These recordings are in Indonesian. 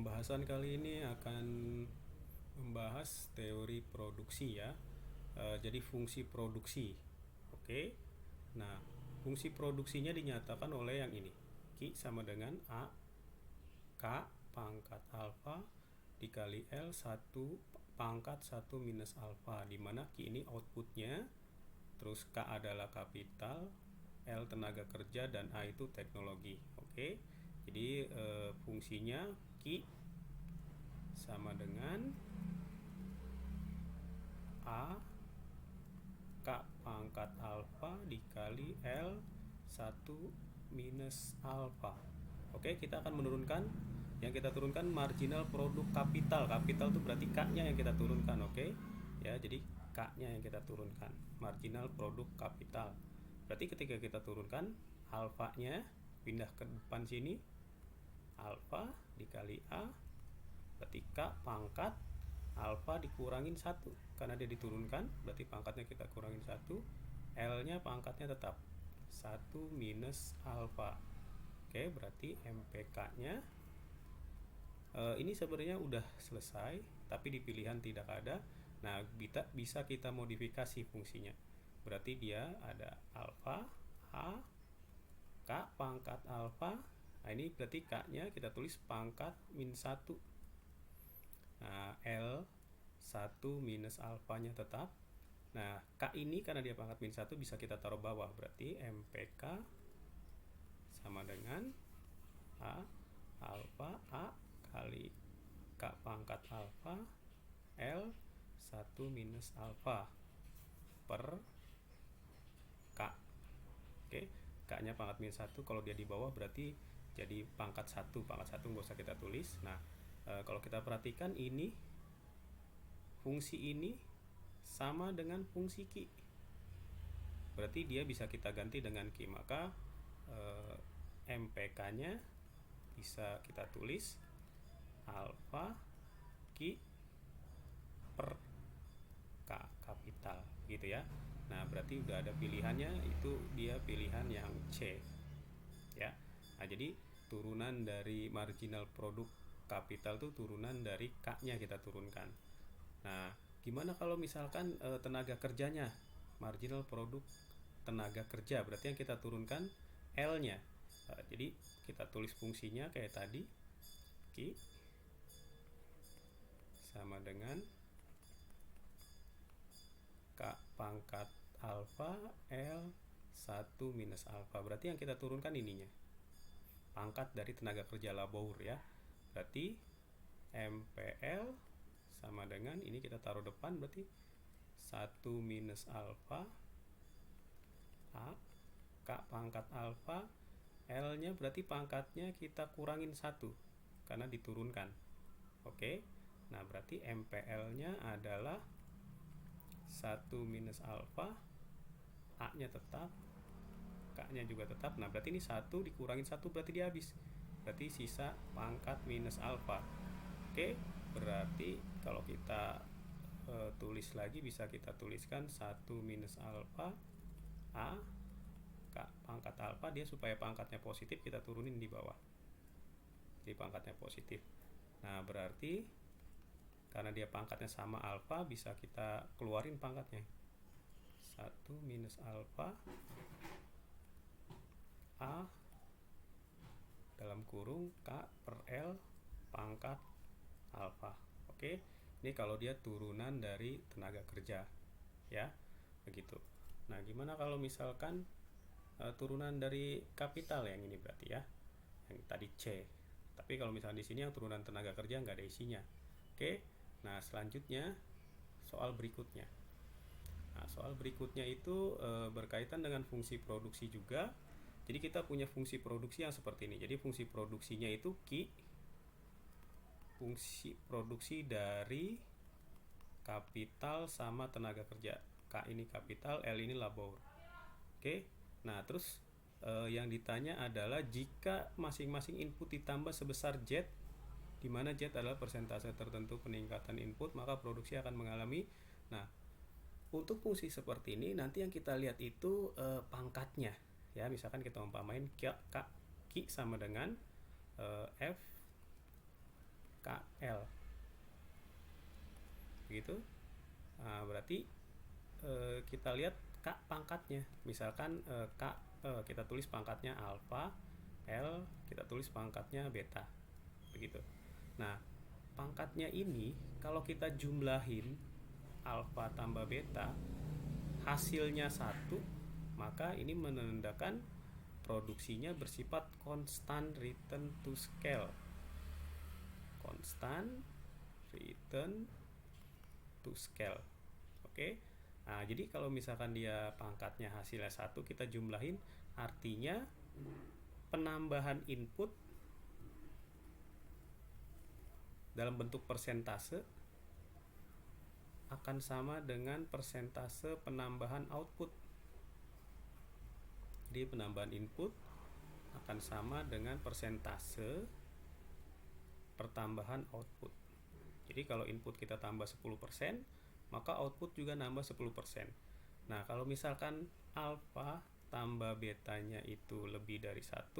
Pembahasan kali ini akan membahas teori produksi ya. Jadi fungsi produksi. Oke. Nah, fungsi produksinya dinyatakan oleh yang ini. Q sama dengan A K pangkat alfa dikali L 1 pangkat 1 minus alfa, di mana Q ini outputnya, terus K adalah kapital, L tenaga kerja, dan A itu teknologi. Oke. Jadi fungsinya Q sama dengan A K pangkat alfa dikali L 1 minus alfa. Oke, kita akan menurunkan, yang kita turunkan marginal produk kapital. Kapital itu berarti K-nya yang kita turunkan, oke? Ya, jadi K-nya yang kita turunkan. Marginal produk kapital. Berarti ketika kita turunkan, alfanya pindah ke depan sini. Alfa dikali A, berarti K pangkat alfa dikurangin 1, karena dia diturunkan, berarti pangkatnya kita kurangin 1. L nya pangkatnya tetap 1 minus alfa. Oke, berarti MPK nya ini sebenarnya udah selesai, tapi di pilihan tidak ada. Nah, bisa kita modifikasi fungsinya. Berarti dia ada alfa A K pangkat alfa. Nah, ini berarti K nya kita tulis pangkat min 1. Nah, L 1 minus alfanya tetap. Nah, K ini karena dia pangkat min 1 bisa kita taruh bawah. Berarti MPK sama dengan A alfa A kali K pangkat alfa L 1 minus alfa per K. Oke, K nya pangkat min 1, kalau dia di bawah berarti jadi pangkat 1. Pangkat 1 nggak usah kita tulis. Nah, kalau kita perhatikan ini, fungsi ini sama dengan fungsi Q, berarti dia bisa kita ganti dengan Q. Maka MPK nya bisa kita tulis alfa Q per K kapital gitu ya. Nah, berarti udah ada pilihannya, itu dia pilihan yang C ya. Nah, jadi turunan dari marginal produk kapital itu turunan dari K-nya kita turunkan. Nah, gimana kalau misalkan tenaga kerjanya, marginal produk tenaga kerja, berarti yang kita turunkan L-nya. Jadi kita tulis fungsinya kayak tadi, Q sama dengan K pangkat alfa L 1 minus alfa. Berarti yang kita turunkan ininya, pangkat dari tenaga kerja labor ya. Berarti MPL sama dengan ini, kita taruh depan, berarti 1 minus alfa A K pangkat alfa L nya berarti pangkatnya kita kurangin 1 karena diturunkan. Oke. Nah, berarti MPL nya adalah 1 minus alfa, A nya tetap, K nya juga tetap. Nah, berarti ini 1 dikurangin 1 berarti dia habis. Berarti sisa pangkat minus alfa. Oke, berarti kalau kita tulis lagi, bisa kita tuliskan 1 minus alfa A K pangkat alfa, dia supaya pangkatnya positif kita turunin di bawah, jadi pangkatnya positif. Nah, berarti karena dia pangkatnya sama alfa, bisa kita keluarin pangkatnya, 1 minus alfa A dalam kurung K per L pangkat alfa. Oke, ini kalau dia turunan dari tenaga kerja ya, begitu. Nah, gimana kalau misalkan turunan dari kapital, yang ini berarti ya, yang tadi C. Tapi kalau misalnya di sini yang turunan tenaga kerja nggak ada isinya. Oke, nah selanjutnya soal berikutnya. Nah, soal berikutnya itu berkaitan dengan fungsi produksi juga. Jadi kita punya fungsi produksi yang seperti ini. Jadi fungsi produksinya itu Q, fungsi produksi dari kapital sama tenaga kerja. K ini kapital, L ini labor. Oke. Nah, terus yang ditanya adalah jika masing-masing input ditambah sebesar Z, di mana Z adalah persentase tertentu peningkatan input, maka produksi akan mengalami. Nah, untuk fungsi seperti ini nanti yang kita lihat itu pangkatnya ya. Misalkan kita umpamain Q sama dengan F KL. Begitu. Nah, berarti kita lihat K pangkatnya. Misalkan K kita tulis pangkatnya alfa, L kita tulis pangkatnya beta. Begitu. Nah, pangkatnya ini kalau kita jumlahin alfa tambah beta, hasilnya 1, maka ini menandakan produksinya bersifat constant return to scale. Constant return to scale. Oke. Nah, jadi kalau misalkan dia pangkatnya hasilnya 1, kita jumlahin, artinya penambahan input dalam bentuk persentase akan sama dengan persentase penambahan output. Jadi penambahan input akan sama dengan persentase pertambahan output. Jadi kalau input kita tambah 10%, maka output juga nambah 10%. Nah, kalau misalkan alfa tambah betanya itu lebih dari 1,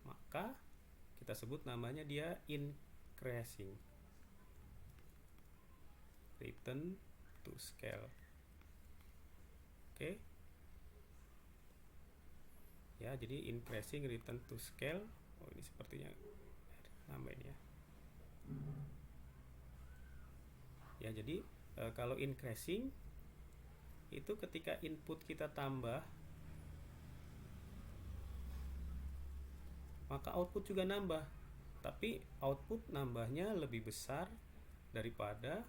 maka kita sebut namanya dia increasing return to scale. Oke. Ya, jadi increasing return to scale. Oh, ini sepertinya namanya. Ya, jadi kalau increasing itu ketika input kita tambah, maka output juga nambah. Tapi output nambahnya lebih besar daripada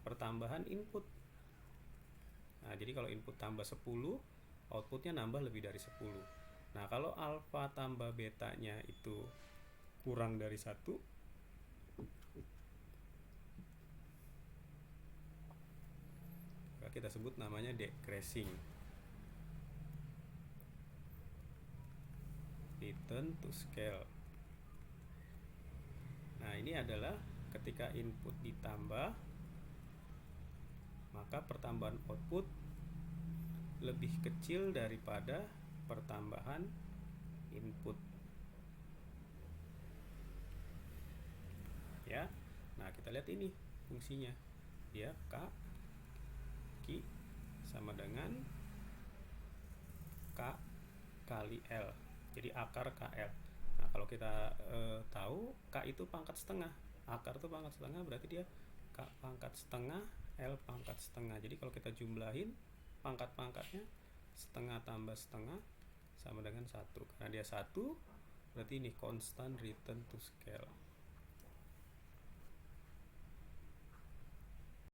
pertambahan input. Nah, jadi kalau input tambah 10, outputnya nambah lebih dari 10. Nah, kalau alfa tambah betanya itu kurang dari 1, maka kita sebut namanya decreasing return to scale. Nah, ini adalah ketika input ditambah, maka pertambahan output lebih kecil daripada pertambahan input. Ya. Nah, kita lihat ini fungsinya. Dia K Q sama dengan K kali L. Jadi akar KL. Nah, kalau kita tahu K itu pangkat setengah. Akar itu pangkat setengah, berarti dia K pangkat setengah, L pangkat setengah. Jadi kalau kita jumlahin pangkat-pangkatnya, setengah tambah setengah sama dengan 1. Karena dia 1, berarti ini constant return to scale.